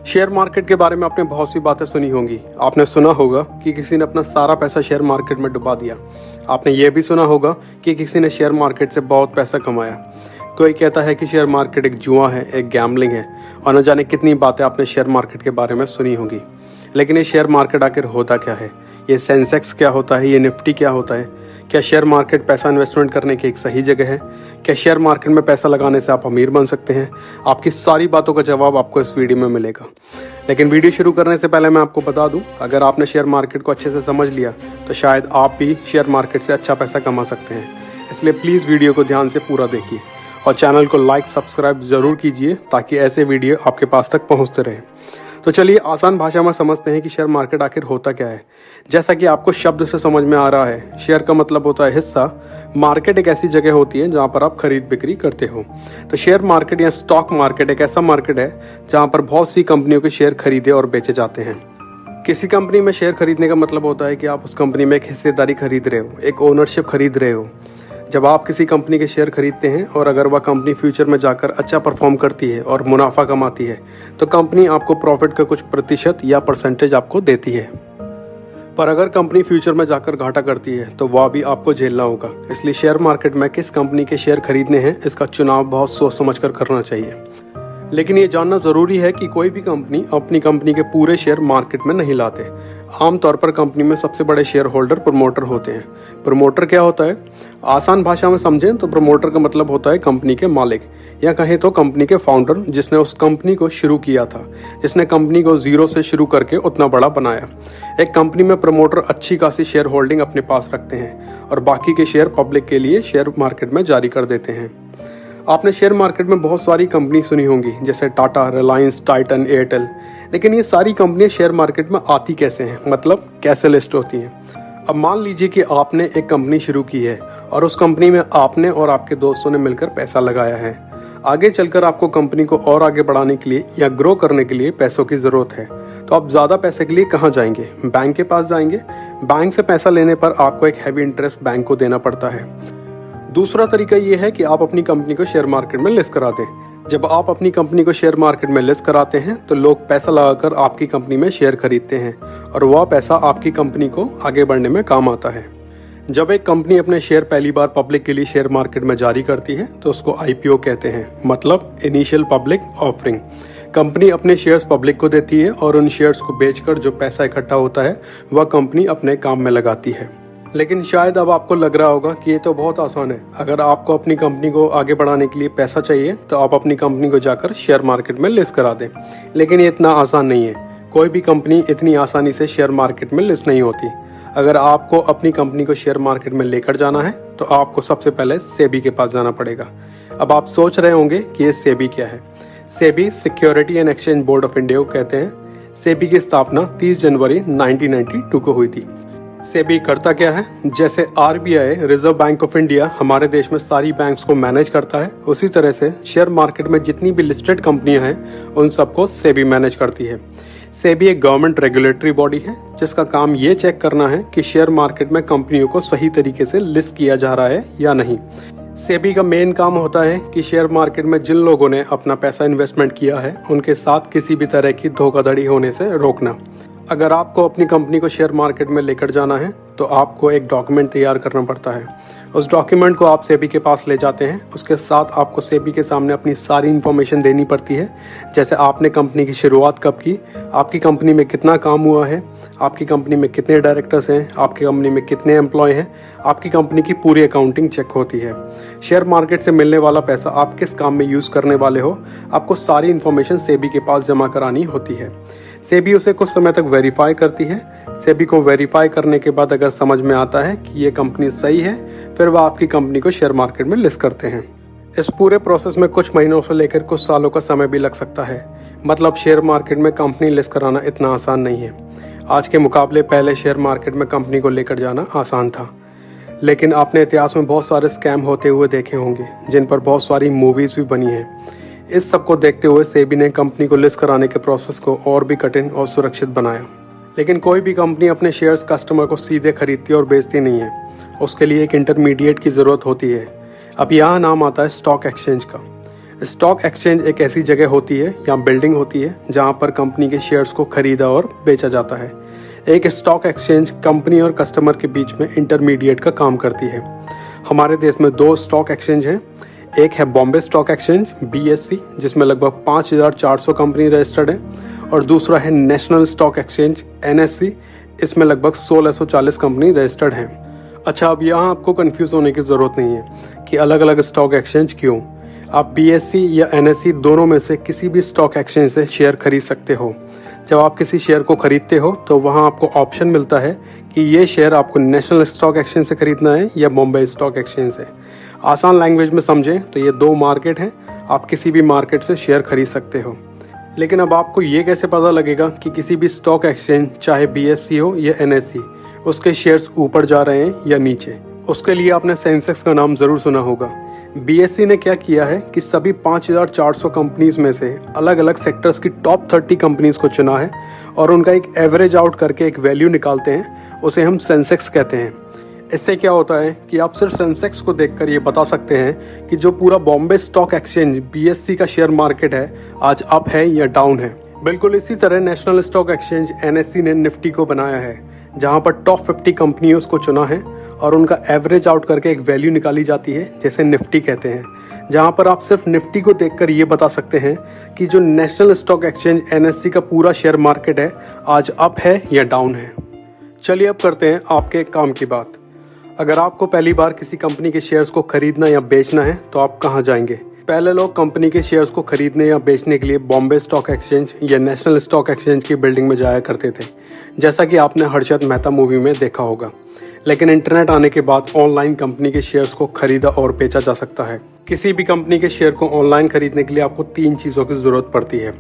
Share market के बारे में आपने बहुत सी बातें सुनी होंगी। आपने सुना होगा कि किसी ने अपना सारा पैसा शेयर मार्केट में डुबा दिया। आपने ये भी सुना होगा कि किसी ने शेयर मार्केट से बहुत पैसा कमाया। कोई कहता है कि शेयर मार्केट एक जुआ है, एक गैम्बलिंग है, और न जाने कितनी बातें आपने शेयर मार्केट के बारे में सुनी होंगी। लेकिन ये शेयर मार्केट आखिर होता क्या है? ये सेंसेक्स क्या होता है? ये निफ्टी क्या होता है? क्या शेयर मार्केट पैसा इन्वेस्टमेंट करने की एक सही जगह है? क्या शेयर मार्केट में पैसा लगाने से आप अमीर बन सकते हैं? आपकी सारी बातों का जवाब आपको इस वीडियो में मिलेगा। लेकिन वीडियो शुरू करने से पहले मैं आपको बता दूं, अगर आपने शेयर मार्केट को अच्छे से समझ लिया तो शायद आप भी शेयर मार्केट से अच्छा पैसा कमा सकते हैं। इसलिए प्लीज़ वीडियो को ध्यान से पूरा देखिए और चैनल को लाइक सब्सक्राइब ज़रूर कीजिए ताकि ऐसे वीडियो आपके पास तक पहुँचते रहें। तो चलिए आसान भाषा में समझते हैं कि शेयर मार्केट आखिर होता क्या है। जैसा कि आपको शब्द से समझ में आ रहा है, शेयर का मतलब होता है हिस्सा। मार्केट एक ऐसी जगह होती है जहां पर आप खरीद बिक्री करते हो। तो शेयर मार्केट या स्टॉक मार्केट एक ऐसा मार्केट है जहां पर बहुत सी कंपनियों के शेयर खरीदे और बेचे जाते हैं। किसी कंपनी में शेयर खरीदने का मतलब होता है कि आप उस कंपनी में एक हिस्सेदारी खरीद रहे हो, एक ओनरशिप खरीद रहे हो। जब आप किसी कंपनी के शेयर खरीदते हैं और अगर वह कंपनी फ्यूचर में जाकर अच्छा परफॉर्म करती है और मुनाफा कमाती है तो कंपनी आपको प्रॉफिट का कुछ प्रतिशत या परसेंटेज आपको देती है। पर अगर कंपनी फ्यूचर में जाकर घाटा करती है तो वह भी आपको झेलना होगा। इसलिए शेयर मार्केट में किस कंपनी के शेयर खरीदने हैं इसका चुनाव बहुत सोच समझ कर करना चाहिए। लेकिन ये जानना ज़रूरी है कि कोई भी कंपनी अपनी कंपनी के पूरे शेयर मार्केट में नहीं लाते। आमतौर पर कंपनी में सबसे बड़े शेयर होल्डर प्रमोटर होते हैं। प्रमोटर क्या होता है? आसान भाषा में समझें तो प्रमोटर का मतलब होता है कंपनी के मालिक, या कहें तो कंपनी के फाउंडर, जिसने उस कंपनी को शुरू किया था, जिसने कंपनी को जीरो से शुरू करके उतना बड़ा बनाया। एक कंपनी में प्रमोटर अच्छी खासी शेयर होल्डिंग अपने पास रखते हैं और बाकी के शेयर पब्लिक के लिए शेयर मार्केट में जारी कर देते हैं। आपने शेयर मार्केट में बहुत सारी कंपनी सुनी होंगी, जैसे टाटा, रिलायंस, टाइटन, एयरटेल। लेकिन ये सारी कंपनियां शेयर मार्केट में आती कैसे हैं, मतलब कैसे लिस्ट होती हैं? अब मान लीजिए कि आपने एक कंपनी शुरू की है और उस कंपनी में आपने और आपके दोस्तों ने मिलकर पैसा लगाया है। आगे चलकर आपको कंपनी को और आगे बढ़ाने के लिए या ग्रो करने के लिए पैसों की ज़रूरत है। तो आप ज़्यादा पैसे के लिए कहाँ जाएंगे? बैंक के पास जाएंगे। बैंक से पैसा लेने पर आपको एक हैवी इंटरेस्ट बैंक को देना पड़ता है। दूसरा तरीका ये है कि आप अपनी कंपनी को शेयर मार्केट में लिस्ट करा दें। जब आप अपनी कंपनी को शेयर मार्केट में लिस्ट कराते हैं तो लोग पैसा लगाकर आपकी कंपनी में शेयर खरीदते हैं और वह पैसा आपकी कंपनी को आगे बढ़ने में काम आता है। जब एक कंपनी अपने शेयर पहली बार पब्लिक के लिए शेयर मार्केट में जारी करती है तो उसको आईपीओ कहते हैं, मतलब इनिशियल पब्लिक ऑफरिंग। कंपनी अपने शेयर्स पब्लिक को देती है और उन शेयर्स को बेचकर जो पैसा इकट्ठा होता है वह कंपनी अपने काम में लगाती है। लेकिन शायद अब आपको लग रहा होगा कि ये तो बहुत आसान है। अगर आपको अपनी कंपनी को आगे बढ़ाने के लिए पैसा चाहिए तो आप अपनी कंपनी को जाकर शेयर मार्केट में लिस्ट करा दें। लेकिन ये इतना आसान नहीं है। कोई भी कंपनी इतनी आसानी से शेयर मार्केट में लिस्ट नहीं होती। अगर आपको अपनी कंपनी को शेयर मार्केट में लेकर जाना है तो आपको सबसे पहले सेबी के पास जाना पड़ेगा। अब आप सोच रहे होंगे कि ये सेबी क्या है। SEBI security and exchange board of India को कहते हैं। सेबी की स्थापना 30 जनवरी 1992 को हुई थी। सेबी करता क्या है? जैसे RBI, reserve bank of India, हमारे देश में सारी बैंक्स को मैनेज करता है, उसी तरह से शेयर मार्केट में जितनी भी लिस्टेड कंपनियां हैं उन सबको सेबी मैनेज करती है। सेबी एक गवर्नमेंट रेगुलेटरी बॉडी है जिसका काम ये चेक करना है कि शेयर मार्केट में कंपनियों को सही तरीके से लिस्ट किया जा रहा है या नहीं। सेबी का मेन काम होता है कि शेयर मार्केट में जिन लोगों ने अपना पैसा इन्वेस्टमेंट किया है उनके साथ किसी भी तरह की धोखाधड़ी होने से रोकना। अगर आपको अपनी कंपनी को शेयर मार्केट में लेकर जाना है तो आपको एक डॉक्यूमेंट तैयार करना पड़ता है। उस डॉक्यूमेंट को आप सेबी के पास ले जाते हैं। उसके साथ आपको सेबी के सामने अपनी सारी इन्फॉर्मेशन देनी पड़ती है, जैसे आपने कंपनी की शुरुआत कब की, आपकी कंपनी में कितना काम हुआ है, आपकी कंपनी में कितने डायरेक्टर्स हैं, आपकी कंपनी में कितने एम्प्लॉय हैं। आपकी कंपनी की पूरी अकाउंटिंग चेक होती है। शेयर मार्केट से मिलने वाला पैसा आप किस काम में यूज़ करने वाले हो, आपको सारी इन्फॉर्मेशन सेबी के पास जमा करानी होती है। सेबी उसे कुछ समय तक वेरीफाई करती है। सेबी को वेरीफाई करने के बाद अगर समझ में आता है कि ये कंपनी सही है फिर वह आपकी कंपनी को शेयर मार्केट में लिस्ट करते हैं। इस पूरे प्रोसेस में कुछ महीनों से लेकर कुछ सालों का समय भी लग सकता है। मतलब शेयर मार्केट में कंपनी लिस्ट कराना इतना आसान नहीं है। आज के मुकाबले पहले शेयर मार्केट में कंपनी को लेकर जाना आसान था। लेकिन आपने इतिहास में बहुत सारे स्कैम होते हुए देखे होंगे जिन पर बहुत सारी मूवीज़ भी बनी हैं। इस सब को देखते हुए सेबी ने कंपनी को लिस्ट कराने के प्रोसेस को और भी कठिन और सुरक्षित बनाया। लेकिन कोई भी कंपनी अपने शेयर्स कस्टमर को सीधे खरीदती और बेचती नहीं है। उसके लिए एक इंटरमीडिएट की ज़रूरत होती है। अब यहाँ नाम आता है स्टॉक एक्सचेंज का। स्टॉक एक्सचेंज एक ऐसी जगह होती है या बिल्डिंग होती है जहां पर कंपनी के शेयर्स को खरीदा और बेचा जाता है। एक स्टॉक एक्सचेंज कंपनी और कस्टमर के बीच में इंटरमीडिएट का काम करती है। हमारे देश में 2 स्टॉक एक्सचेंज हैं। एक है बॉम्बे स्टॉक एक्सचेंज BSE, जिसमें लगभग 5400 कंपनी रजिस्टर्ड है, और दूसरा है नेशनल स्टॉक एक्सचेंज NSE, इसमें लगभग 1640 कंपनी रजिस्टर्ड हैं। अच्छा, अब यहाँ आपको कंफ्यूज होने की ज़रूरत नहीं है कि अलग अलग स्टॉक एक्सचेंज क्यों। आप BSE या NSE दोनों में से किसी भी स्टॉक एक्सचेंज से शेयर खरीद सकते हो। जब आप किसी शेयर को खरीदते हो तो वहाँ आपको ऑप्शन मिलता है कि ये शेयर आपको नेशनल स्टॉक एक्सचेंज से खरीदना है या बॉम्बे स्टॉक एक्सचेंज से। आसान लैंग्वेज में समझें तो ये 2 मार्केट हैं, आप किसी भी मार्केट से शेयर खरीद सकते हो। लेकिन अब आपको ये कैसे पता लगेगा कि किसी भी स्टॉक एक्सचेंज, चाहे BSE हो या NSE, उसके शेयर्स ऊपर जा रहे हैं या नीचे? उसके लिए आपने सेंसेक्स का नाम ज़रूर सुना होगा। BSE ने क्या किया है कि सभी 5400 कंपनीज में से अलग अलग सेक्टर्स की टॉप 30 कंपनीज को चुना है और उनका एक एवरेज आउट करके एक वैल्यू निकालते हैं, उसे हम सेंसेक्स कहते हैं। इससे क्या होता है कि आप सिर्फ सेंसेक्स को देखकर ये बता सकते हैं कि जो पूरा बॉम्बे स्टॉक एक्सचेंज BSE का शेयर मार्केट है आज अप है या डाउन है। बिल्कुल इसी तरह नेशनल स्टॉक एक्सचेंज NSE ने निफ्टी को बनाया है, जहां पर टॉप 50 कंपनियों को चुना है और उनका एवरेज आउट करके एक वैल्यू निकाली जाती है, जैसे निफ्टी कहते हैं, जहां पर आप सिर्फ निफ्टी को देखकर ये बता सकते हैं कि जो नेशनल स्टॉक एक्सचेंज NSE का पूरा शेयर मार्केट है आज अप है या डाउन है। चलिए अब करते हैं आपके काम की बात। अगर आपको पहली बार किसी कंपनी के शेयर्स को खरीदना या बेचना है तो आप कहाँ जाएंगे? पहले लोग कंपनी के शेयर्स को खरीदने या बेचने के लिए बॉम्बे स्टॉक एक्सचेंज या नेशनल स्टॉक एक्सचेंज की बिल्डिंग में जाया करते थे, जैसा कि आपने हर्षद मेहता मूवी में देखा होगा। लेकिन इंटरनेट आने के बाद ऑनलाइन कंपनी के शेयर्स को खरीदा और बेचा जा सकता है। किसी भी कंपनी के शेयर को ऑनलाइन खरीदने के लिए आपको 3 चीज़ों की ज़रूरत पड़ती है: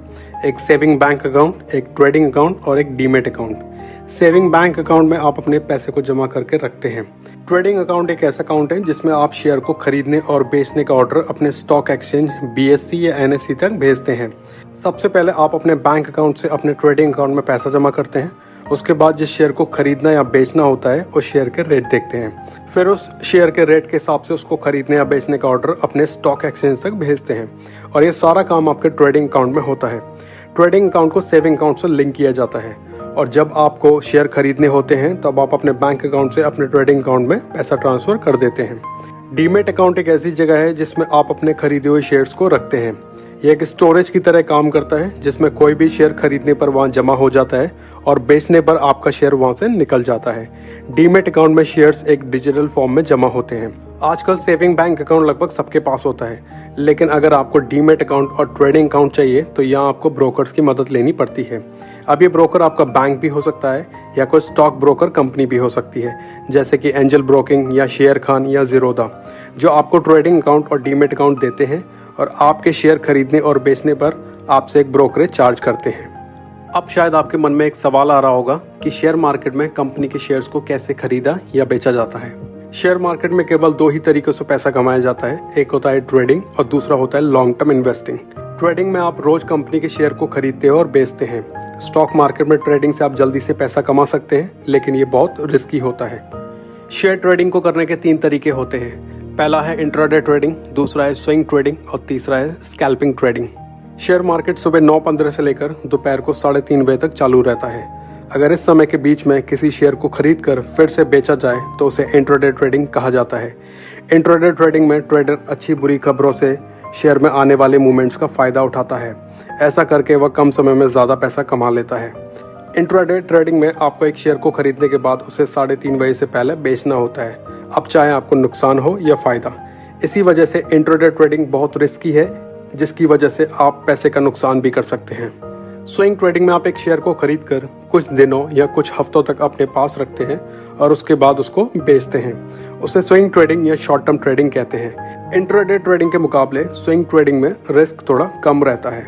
एक सेविंग बैंक अकाउंट, एक ट्रेडिंग अकाउंट और एक demat account. Saving bank account में आप अपने पैसे को जमा करके रखते हैं। ट्रेडिंग अकाउंट एक ऐसा अकाउंट है जिसमें आप शेयर को खरीदने और बेचने का ऑर्डर अपने स्टॉक एक्सचेंज BSE या NSE तक भेजते हैं। सबसे पहले आप अपने बैंक अकाउंट से अपने ट्रेडिंग अकाउंट में पैसा जमा करते हैं। उसके बाद जिस शेयर को खरीदना या बेचना होता है उस शेयर के रेट देखते हैं। फिर उस शेयर के रेट के हिसाब से उसको खरीदने या बेचने का ऑर्डर अपने स्टॉक एक्सचेंज तक भेजते हैं और ये सारा काम आपके ट्रेडिंग अकाउंट में होता है। ट्रेडिंग अकाउंट को सेविंग अकाउंट से लिंक किया जाता है और जब आपको शेयर खरीदने होते हैं तब आप अपने बैंक अकाउंट से अपने ट्रेडिंग अकाउंट में पैसा ट्रांसफर कर देते हैं। डीमेट अकाउंट एक ऐसी जगह है जिसमें आप अपने खरीदे हुए शेयर्स को रखते हैं। यह एक स्टोरेज की तरह काम करता है जिसमें कोई भी शेयर खरीदने पर वहां जमा हो जाता है और बेचने पर आपका शेयर वहां से निकल जाता है। डीमेट अकाउंट में शेयर्स एक डिजिटल फॉर्म में जमा होते हैं। आजकल सेविंग बैंक अकाउंट लगभग सबके पास होता है, लेकिन अगर आपको डीमेट अकाउंट और ट्रेडिंग अकाउंट चाहिए तो यहाँ आपको ब्रोकर्स की मदद लेनी पड़ती है। अब ये ब्रोकर आपका बैंक भी हो सकता है या कोई स्टॉक ब्रोकर कंपनी भी हो सकती है, जैसे कि एंजल ब्रोकिंग या शेयर खान या जीरोधा, जो आपको ट्रेडिंग अकाउंट और डीमेट अकाउंट देते हैं और आपके शेयर खरीदने और बेचने पर आपसे एक ब्रोकरेज चार्ज करते हैं। अब शायद आपके मन में एक सवाल आ रहा होगा कि शेयर मार्केट में कंपनी के शेयर्स को कैसे खरीदा या बेचा जाता है। शेयर मार्केट में केवल 2 ही तरीकों से पैसा कमाया जाता है, एक होता है ट्रेडिंग और दूसरा होता है लॉन्ग टर्म इन्वेस्टिंग। ट्रेडिंग में आप रोज कंपनी के शेयर को खरीदते हो और बेचते हैं। स्टॉक मार्केट में ट्रेडिंग से आप जल्दी से पैसा कमा सकते हैं, लेकिन ये बहुत रिस्की होता है। शेयर ट्रेडिंग को करने के 3 तरीके होते हैं। पहला है इंट्राडे ट्रेडिंग, दूसरा है स्विंग ट्रेडिंग और तीसरा है स्कैल्पिंग ट्रेडिंग। शेयर मार्केट सुबह 9:15 से लेकर दोपहर को 3:30 बजे तक चालू रहता है। अगर इस समय के बीच में किसी शेयर को खरीद कर फिर से बेचा जाए तो उसे इंट्राडे ट्रेडिंग कहा जाता है। इंट्राडे ट्रेडिंग में ट्रेडर अच्छी बुरी खबरों से शेयर में आने वाले मूवमेंट्स का फायदा उठाता है। ऐसा करके वह कम समय में ज़्यादा पैसा कमा लेता है। इंट्राडे ट्रेडिंग में आपको एक शेयर को खरीदने के बाद उसे 3:30 बजे से पहले बेचना होता है, अब चाहे आपको नुकसान हो या फ़ायदा। इसी वजह से इंट्राडे ट्रेडिंग बहुत रिस्की है, जिसकी वजह से आप पैसे का नुकसान भी कर सकते हैं। स्विंग ट्रेडिंग में आप एक शेयर को खरीद कर कुछ दिनों या कुछ हफ्तों तक अपने पास रखते हैं और उसके बाद उसको बेचते हैं। उसे स्विंग ट्रेडिंग या शॉर्ट टर्म ट्रेडिंग कहते हैं। इंट्राडे ट्रेडिंग के मुकाबले स्विंग ट्रेडिंग में रिस्क थोड़ा कम रहता है।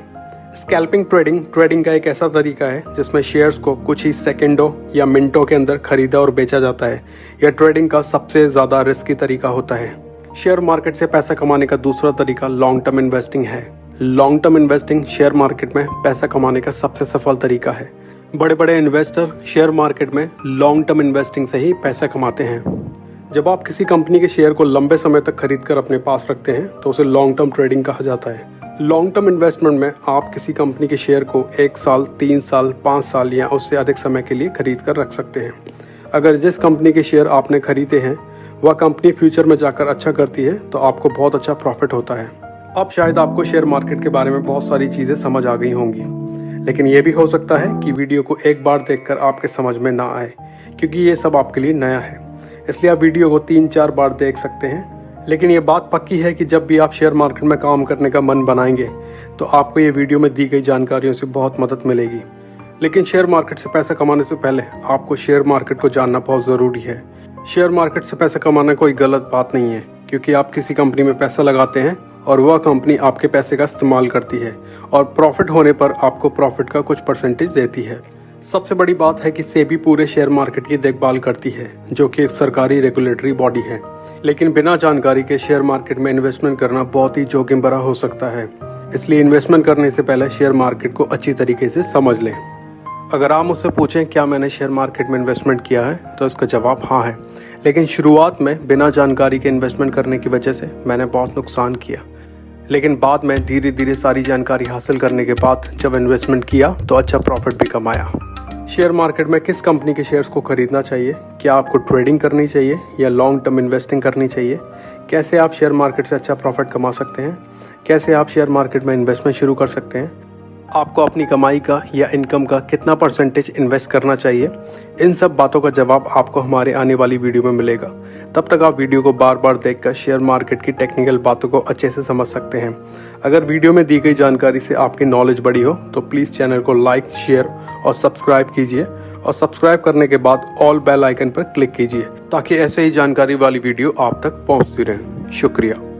स्कैल्पिंग ट्रेडिंग का एक ऐसा तरीका है जिसमें शेयर्स को कुछ ही सेकंडों या मिनटों के अंदर खरीदा और बेचा जाता है। यह ट्रेडिंग का सबसे ज़्यादा रिस्की तरीका होता है। शेयर मार्केट से पैसा कमाने का दूसरा तरीका लॉन्ग टर्म इन्वेस्टिंग है। Long term investing share market में पैसा कमाने का सबसे सफल तरीका है। बड़े बड़े इन्वेस्टर शेयर मार्केट में लॉन्ग टर्म इन्वेस्टिंग से ही पैसा कमाते हैं। जब आप किसी कंपनी के शेयर को लंबे समय तक खरीद कर अपने पास रखते हैं तो उसे लॉन्ग टर्म ट्रेडिंग कहा जाता है। लॉन्ग टर्म इन्वेस्टमेंट में आप किसी कंपनी के शेयर को 1 साल, 3 साल, 5 साल या उससे अधिक समय के लिए खरीद कर रख सकते हैं। अगर जिस कंपनी के शेयर आपने खरीदे हैं वह कंपनी फ्यूचर में जाकर अच्छा करती है तो आपको बहुत अच्छा प्रॉफिट होता है। अब शायद आपको शेयर मार्केट के बारे में बहुत सारी चीज़ें समझ आ गई होंगी, लेकिन ये भी हो सकता है कि वीडियो को एक बार देखकर आपके समझ में ना आए, क्योंकि ये सब आपके लिए नया है। इसलिए आप वीडियो को 3-4 बार देख सकते हैं। लेकिन ये बात पक्की है कि जब भी आप शेयर मार्केट में काम करने का मन बनाएंगे तो आपको ये वीडियो में दी गई जानकारियों से बहुत मदद मिलेगी। लेकिन शेयर मार्केट से पैसा कमाने से पहले आपको शेयर मार्केट को जानना बहुत ज़रूरी है। शेयर मार्केट से पैसा कमाना कोई गलत बात नहीं है, क्योंकि आप किसी कंपनी में पैसा लगाते हैं और वह कंपनी आपके पैसे का इस्तेमाल करती है और प्रॉफिट होने पर आपको प्रॉफिट का कुछ परसेंटेज देती है। सबसे बड़ी बात है कि सेबी पूरे शेयर मार्केट की देखभाल करती है, जो कि एक सरकारी रेगुलेटरी बॉडी है। लेकिन बिना जानकारी के शेयर मार्केट में इन्वेस्टमेंट करना बहुत ही जोखिम भरा हो सकता है। इसलिए इन्वेस्टमेंट करने से पहले शेयर मार्केट को अच्छी तरीके से समझ लें। अगर आप मुझसे पूछें क्या मैंने शेयर मार्केट में इन्वेस्टमेंट किया है तो इसका जवाब हाँ है। लेकिन शुरुआत में बिना जानकारी के इन्वेस्टमेंट करने की वजह से मैंने बहुत नुकसान किया, लेकिन बाद में धीरे धीरे सारी जानकारी हासिल करने के बाद जब इन्वेस्टमेंट किया तो अच्छा प्रॉफिट भी कमाया। शेयर मार्केट में किस कंपनी के शेयर्स को खरीदना चाहिए, क्या आपको ट्रेडिंग करनी चाहिए या लॉन्ग टर्म इन्वेस्टिंग करनी चाहिए, कैसे आप शेयर मार्केट से अच्छा प्रॉफिट कमा सकते हैं, कैसे आप शेयर मार्केट में इन्वेस्टमेंट शुरू कर सकते हैं, आपको अपनी कमाई का या इनकम का कितना परसेंटेज इन्वेस्ट करना चाहिए, इन सब बातों का जवाब आपको हमारे आने वाली वीडियो में मिलेगा। तब तक आप वीडियो को बार बार देखकर शेयर मार्केट की टेक्निकल बातों को अच्छे से समझ सकते हैं। अगर वीडियो में दी गई जानकारी से आपकी नॉलेज बढ़ी हो तो प्लीज़ चैनल को लाइक, शेयर और सब्सक्राइब कीजिए, और सब्सक्राइब करने के बाद ऑल बेल आइकन पर क्लिक कीजिए ताकि ऐसे ही जानकारी वाली वीडियो आप तक पहुंचती रहे। शुक्रिया।